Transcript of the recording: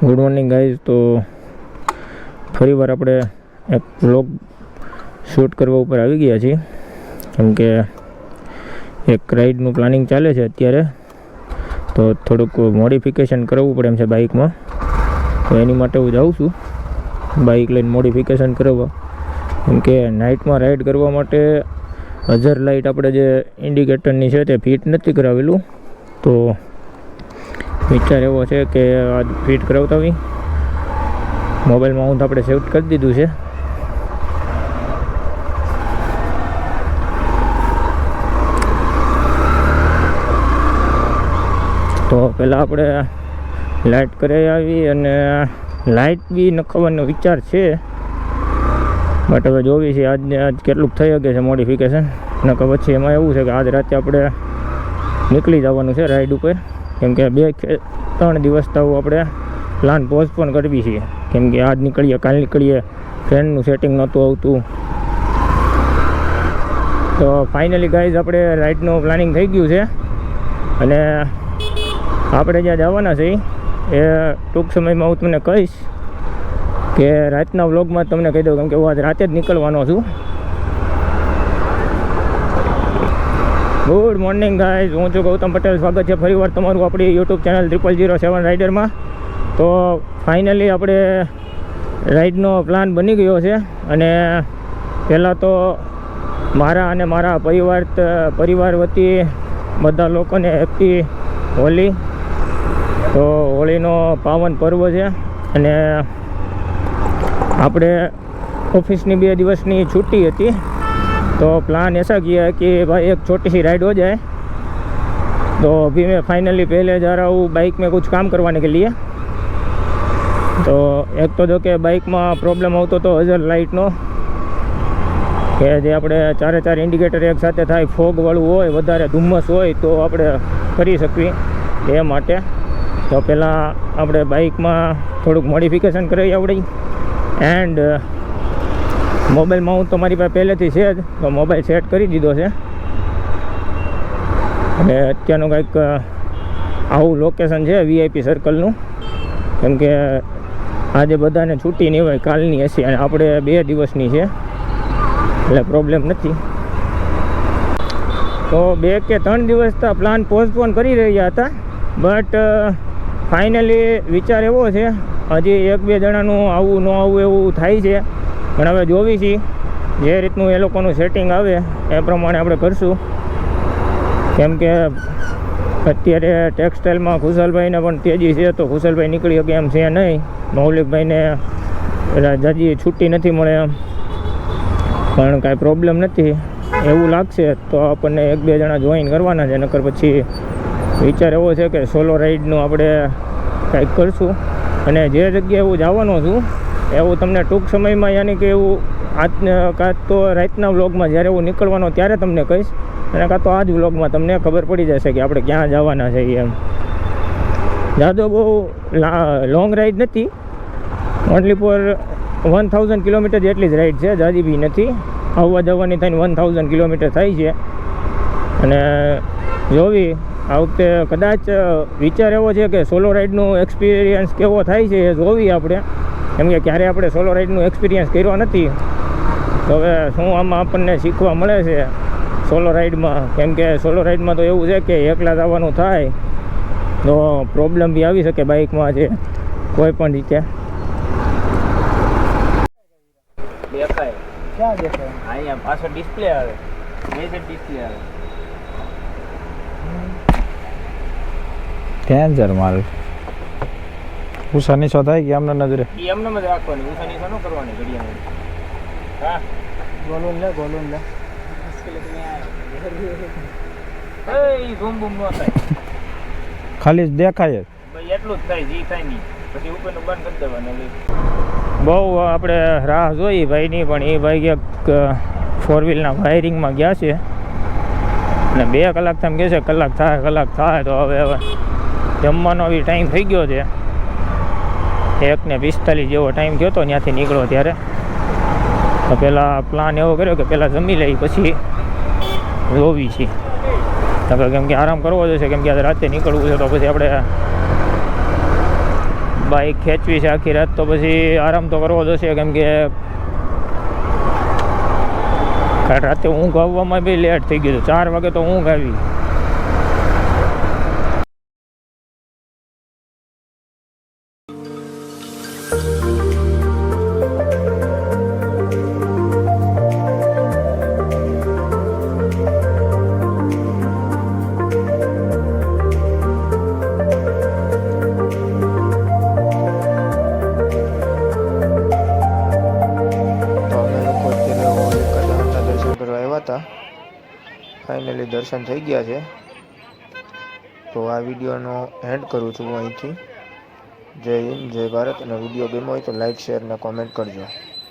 Good morning guys. તો ફરીવાર આપણે એક વ્લોગ શૂટ કરવા ઉપર આવી ગયા છીએ, કેમ કે એક રાઈડનું પ્લાનિંગ ચાલે છે અત્યારે. તો થોડુંક મોડિફિકેશન કરવું પડે એમ છે બાઇકમાં, તો એની માટે હું જાઉં છું બાઇક લઈને મોડિફિકેશન કરવા. કેમ કે નાઇટમાં રાઈડ કરવા માટે હજર લાઇટ આપણે જે ઇન્ડિકેટરની છે તે ફિટ નથી કરાવેલું, તો વિચાર એવો છે કે આજ ફિટ કરાવતા આવી. મોબાઈલ માઉન્ટ આપણે સેટ કરી દીધું છે. તો પહેલાં આપણે લાઇટ કરી આવી અને લાઇટ બી નખાવવાનો વિચાર છે, બટ હવે જોવી છે આજ કેટલુંક થઈ શકે છે મોડિફિકેશન. નકર પછી એમાં એવું છે કે આજ રાતે આપણે નીકળી જવાનું છે રાઈડ ઉપર, કેમ કે 2-3 દિવસ તો આપણે પ્લાન પોસ્ટપોન કરવી છીએ, કેમ કે આજ નીકળીએ કાલ નીકળીએ, ફ્રેન્ડનું સેટિંગ નહોતું આવતું. તો ફાઇનલી ગાઈઝ આપણે રાઈડનું પ્લાનિંગ થઈ ગયું છે અને આપણે જ્યાં જવાના છે એ ટૂંક સમયમાં હું તમને કહીશ, કે રાતના વ્લોગમાં તમને કહી દઉં, કેમ કે હું આજ રાતે જ નીકળવાનો છું. ગુડ મોર્નિંગ ગાઈઝ, હું છું ગૌતમ પટેલ. સ્વાગત છે ફરીવાર તમારું આપણી યુટ્યુબ ચેનલ 0007 રાઇડરમાં. તો ફાઇનલી આપણે રાઈડનો પ્લાન બની ગયો છે અને પહેલાં તો મારા અને મારા પરિવાર વતી બધા લોકોને હેપી હોલી. તો હોળીનો પાવન પર્વ છે અને આપણે ઓફિસની 2 દિવસની छुट्टी હતી, तो प्लान ऐसा किया है कि भाई एक छोटी सी राइड हो जाए. तो अभी मैं फाइनली पहले जा रहा हूँ बाइक में कुछ काम करवाने के लिए. तो एक तो जो कि बाइक में प्रॉब्लम होतो तो हजर लाइटनो, કે જે આપણે 4 ઇન્ડિકેટર એક સાથે થાય, ફોગવાળું હોય, વધારે ધુમ્મસ હોય તો આપણે કરી શકીએ એ માટે. તો પહેલાં આપણે બાઇકમાં થોડુંક મોડિફિકેશન કરી આવડી. એન્ડ મોબાઈલ માઉન્ટ તો મારી પાસે પહેલેથી છે જ, તો મોબાઈલ સેટ કરી દીધો છે. અને અત્યારનું કંઈક આવું લોકેશન છે VIP સર્કલનું, કેમ કે આજે બધાને છૂટી નહીં હોય, કાલની હશે અને આપણે 2 દિવસની છે એટલે પ્રોબ્લેમ નથી. તો 2 કે 3 દિવસ તો પ્લાન પોસ્ટપોન કરી રહ્યા હતા, બટ ફાઇનલી વિચાર એવો છે, હજી 1-2 જણાનું આવું ન આવું એવું થાય છે, પણ હવે જોવી છીએ જે રીતનું એ લોકોનું સેટિંગ આવે એ પ્રમાણે આપણે કરશું. કેમ કે અત્યારે ટેક્સટાઇલમાં ખુશાલભાઈને પણ તેજી છે, તો ખુશાલભાઈ નીકળી શકે એમ છે નહીં. મૌલિકભાઈને જાજી છૂટી નથી મળે એમ, પણ કાંઈ પ્રોબ્લેમ નથી એવું લાગશે તો આપણને 1-2 જણા જોઈન કરવાના છે. નકર પછી વિચાર એવો છે કે સોલો રાઈડનું આપણે કાંઈક કરશું. અને જે જગ્યાએ હું જવાનો છું એવું તમને ટૂંક સમયમાં, યાની કે એવું કાં તો રાતના વ્લોગમાં જ્યારે હું નીકળવાનો ત્યારે તમને કહીશ, અને કાં તો આજ વ્લોગમાં તમને ખબર પડી જશે કે આપણે ક્યાં જવાના છે. એમ જાદો બહુ લોંગ રાઈડ નથી, ઓનલી ફોર 1000 કિલોમીટર જેટલી જ રાઈડ છે, જાજી બી નથી. આવવા જવાની થઈને 1000 કિલોમીટર થાય છે. અને જોવી આ વખતે કદાચ વિચાર એવો છે કે સોલો રાઈડનું એક્સપિરિયન્સ કેવો થાય છે એ જોવી આપણે, કેમ કે ક્યારે આપણે સોલો રાઈડનું એક્સપિરિયન્સ કર્યો નથી. તો હવે શું આમાં આપણને શીખવા મળે છે સોલો રાઈડમાં, કેમ કે સોલો રાઈડમાં તો એવું છે કે એકલા જવાનું થાય તો પ્રોબ્લેમ બી આવી શકે બાઇકમાં છે કોઈ પણ રીતે. દેખાય ક્યાં દેખાય? અહીંયા પાછળ ડિસ્પ્લે આવે, મેજર ડિસ્પ્લે આવે. કેન્સર માલ ઉષાની સો થાય કે એમને નજરે એમને જ રાખવાની, ઉષાની સો ન કરવાની ઘડિયાળ. હા ગોલુન લે એ ઝૂમ બૂમ ન થાય, ખાલી જ દેખાય જ ભાઈ એટલું જ થાય, જી થાય નહીં પછી ઉપરનું બંધ કરી દેવાનું. બહુ આપણે રાહ જોઈ ભાઈની, પણ એ ભાઈ ક્યાંક 4 વ્હીલના વાયરિંગમાં ગયા છે અને 2 કલાક થઈને કહે છે કલાક થાય. તો હવે જમવાનો બી ટાઈમ થઈ ગયો છે, 1:45 જેવો ટાઈમ થયો હતો ત્યાંથી નીકળો ત્યારે. તો પહેલાં પ્લાન એવો કર્યો કે પહેલાં જમી લઈ પછી જોવી છીએ, કેમ કે આરામ કરવો જોઈશે, કેમ કે આજે રાતે નીકળવું છે. તો પછી આપણે બાઇક ખેંચવી છે આખી રાત, તો પછી આરામ તો કરવો જશે, કેમ કે રાતે ઊંઘ આવવામાં બી લેટ થઈ ગયું. 4 વાગે તો ઊંઘ આવી. ફાઇનલી દર્શન થઈ ગયા છે. તો આ વિડીયોનો એન્ડ કરું છું અહીંથી. જય હિન્દ, જય ભારત. અને વિડીયો ગમ્યો હોય તો લાઈક, શેર અને કોમેન્ટ કરજો.